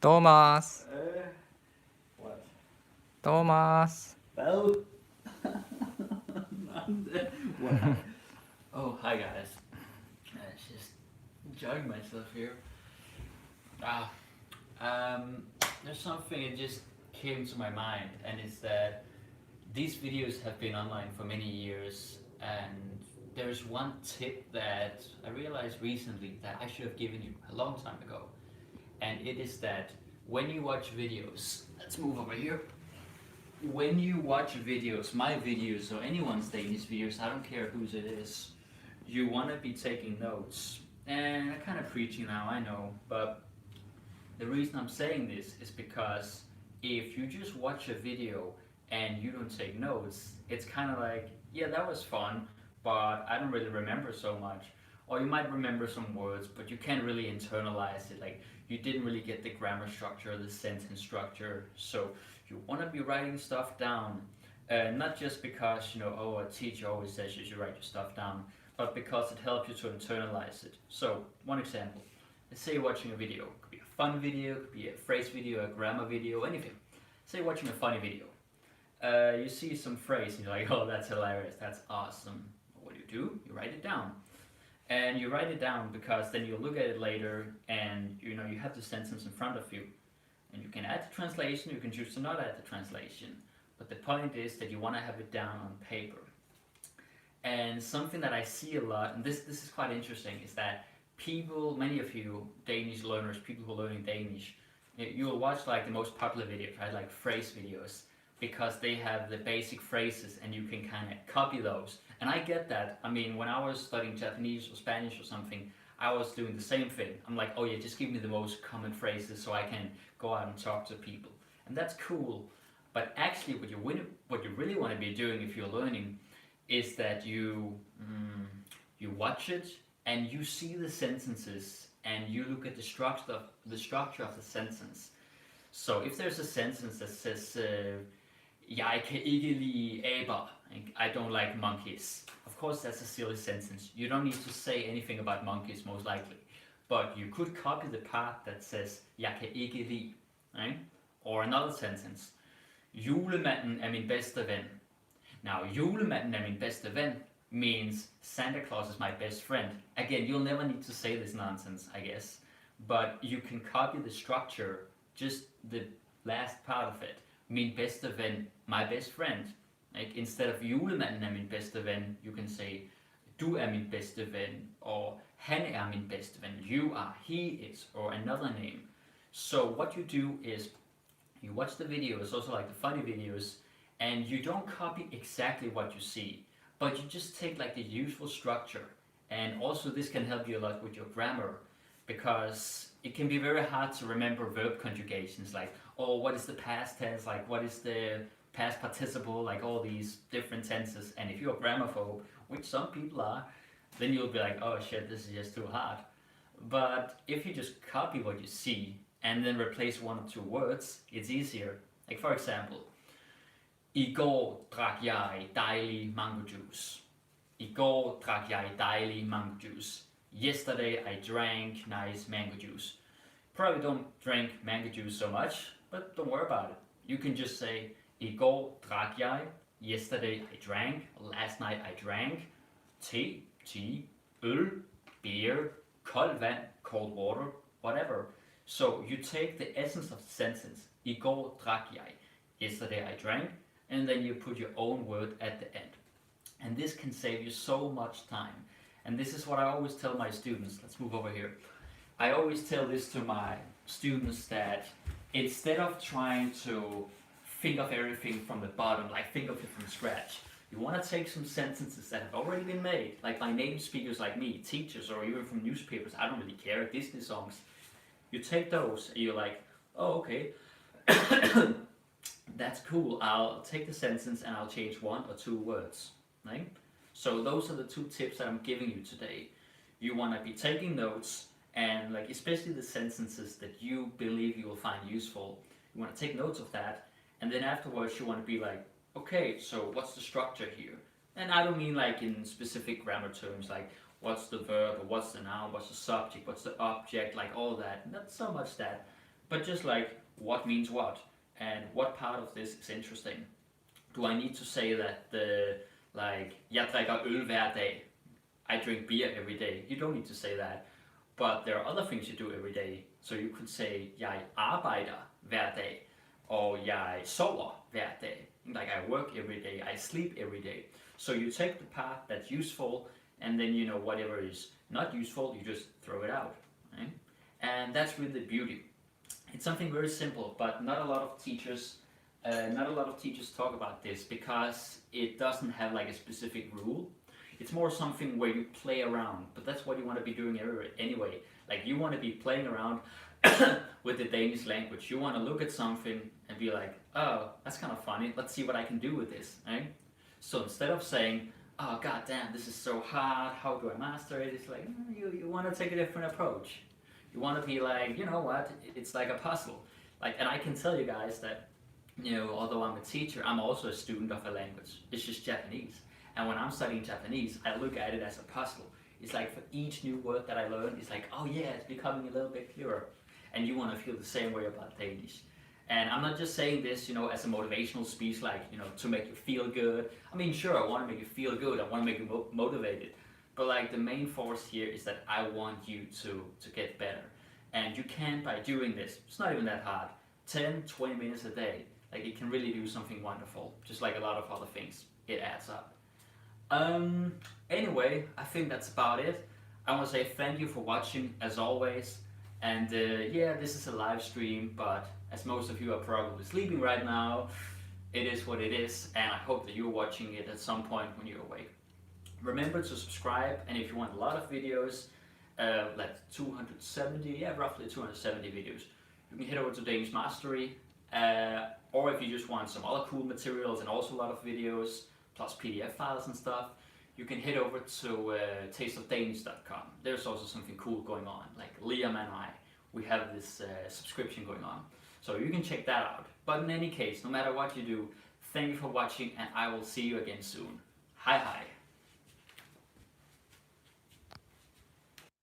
Thomas. What? Thomas. Well. What? Oh, hi guys. Just enjoying myself here. Ah, there's something that just came to my mind, and it's that these videos have been online for many years, and there's one tip that I realized recently that I should have given you a long time ago, and it is that when you watch videos, let's move over here. When you watch videos, my videos or anyone's Danish videos, I don't care whose it is, you want to be taking notes. And I'm kind of preaching now, I know, but the reason I'm saying this is because if you just watch a video and you don't take notes, it's kind of like, yeah, that was fun, but I don't really remember so much. Or you might remember some words, but you can't really internalize it. Like, you didn't really get the grammar structure, the sentence structure. So you want to be writing stuff down. Not just because, oh, a teacher always says you should write your stuff down, but because it helps you to internalize it. So, one example. Let's say you're watching a video. It could be a fun video, it could be a phrase video, a grammar video, anything. Say you're watching a funny video. You see some phrase and you're like, oh, that's hilarious, that's awesome. What do? You write it down. And you write it down because then you look at it later and you have the sentence in front of you. And you can add the translation, you can choose to not add the translation. But the point is that you want to have it down on paper. And something that I see a lot, and this is quite interesting, is that people, many of you Danish learners, people who are learning Danish, you will watch like the most popular videos, right? Like phrase videos, because they have the basic phrases and you can kind of copy those. And I get that. I mean, when I was studying Japanese or Spanish or something, I was doing the same thing. I'm like, oh yeah, just give me the most common phrases so I can go out and talk to people. And that's cool. But actually what you really want to be doing if you're learning is that you watch it and you see the sentences and you look at the structure of the sentence. So if there's a sentence that says, jeg kan ikke lide aber, I don't like monkeys. Of course that's a silly sentence. You don't need to say anything about monkeys most likely. But you could copy the part that says, jeg kan ikke lide. Right? Or another sentence, julemanden min bedste ven. Now, julemanden min bedste ven means Santa Claus is my best friend. Again, you'll never need to say this nonsense, I guess. But you can copy the structure, just the last part of it. Min bedste ven, my best friend. Like, instead of julemanden min bedste ven, you can say du min bedste ven, or han min bedste ven, you are, he is, or another name. So what you do is you watch the videos, also like the funny videos, and you don't copy exactly what you see, but you just take like the useful structure. And also this can help you a lot with your grammar, because it can be very hard to remember verb conjugations, like, oh, what is the past tense, like what is the past participle, like all these different tenses. And if you're a grammarphobe, which some people are, then you'll be like, oh shit, this is just too hard. But if you just copy what you see and then replace one or two words, it's easier. Like, for example, I går drak jeg dejlig mango juice. I går drak jeg dejlig mango juice. Yesterday I drank nice mango juice. Probably don't drink mango juice so much, but don't worry about it. You can just say, I går drak jeg, yesterday I drank, last night I drank, tea, øl, beer, koldt vand, cold water, whatever. So you take the essence of the sentence, I går drak jeg, yesterday I drank, and then you put your own word at the end. And this can save you so much time. And this is what I always tell my students. Let's move over here. I always tell this to my students, that instead of trying to think of everything from the bottom, like think of it from scratch, you want to take some sentences that have already been made, like by native speakers like me, teachers, or even from newspapers, I don't really care, Disney songs. You take those and you're like, oh, okay, that's cool, I'll take the sentence and I'll change one or two words, right? So those are the two tips that I'm giving you today. You want to be taking notes, and like especially the sentences that you believe you will find useful. You want to take notes of that, and then afterwards you want to be like, okay, so what's the structure here? And I don't mean like in specific grammar terms, like what's the verb, or what's the noun, what's the subject, what's the object, like all that. Not so much that, but just like what means what, and what part of this is interesting. Do I need to say that jeg drikker øl hver dag, I drink beer every day? You don't need to say that. But there are other things you do every day. So you could say, jeg arbejder hver dag, or jeg sover hver dag. Like I work every day, I sleep every day. So you take the part that's useful, and then whatever is not useful, you just throw it out. Right? And that's really the beauty. It's something very simple, but not a lot of teachers talk about this because it doesn't have like a specific rule. It's more something where you play around, but that's what you want to be doing anyway. Like you want to be playing around with the Danish language. You want to look at something and be like, oh, that's kind of funny. Let's see what I can do with this, right? So instead of saying, oh god damn, this is so hard, how do I master it? It's like, you want to take a different approach. You want to be like, you know what, it's like a puzzle. Like, and I can tell you guys that, although I'm a teacher, I'm also a student of a language. It's just Japanese. And when I'm studying Japanese, I look at it as a puzzle. It's like for each new word that I learn, it's like, oh yeah, it's becoming a little bit clearer. And you want to feel the same way about Danish. And I'm not just saying this, as a motivational speech, like, to make you feel good. I mean, sure, I want to make you feel good. I want to make you motivated. But like the main force here is that I want you to get better. And you can by doing this. It's not even that hard. 10, 20 minutes a day. Like it can really do something wonderful. Just like a lot of other things. It adds up. Anyway, I think that's about it. I want to say thank you for watching as always. And yeah, this is a live stream, but as most of you are probably sleeping right now, it is what it is, and I hope that you're watching it at some point when you're awake. Remember to subscribe, and if you want a lot of videos, like 270, roughly 270 videos, you can head over to Danish Mastery, or if you just want some other cool materials and also a lot of videos, plus PDF files and stuff, you can head over to tasteofdanish.com. There's also something cool going on, like Liam and we have this subscription going on. So you can check that out. But in any case, no matter what you do, thank you for watching, and I will see you again soon. Hej hej!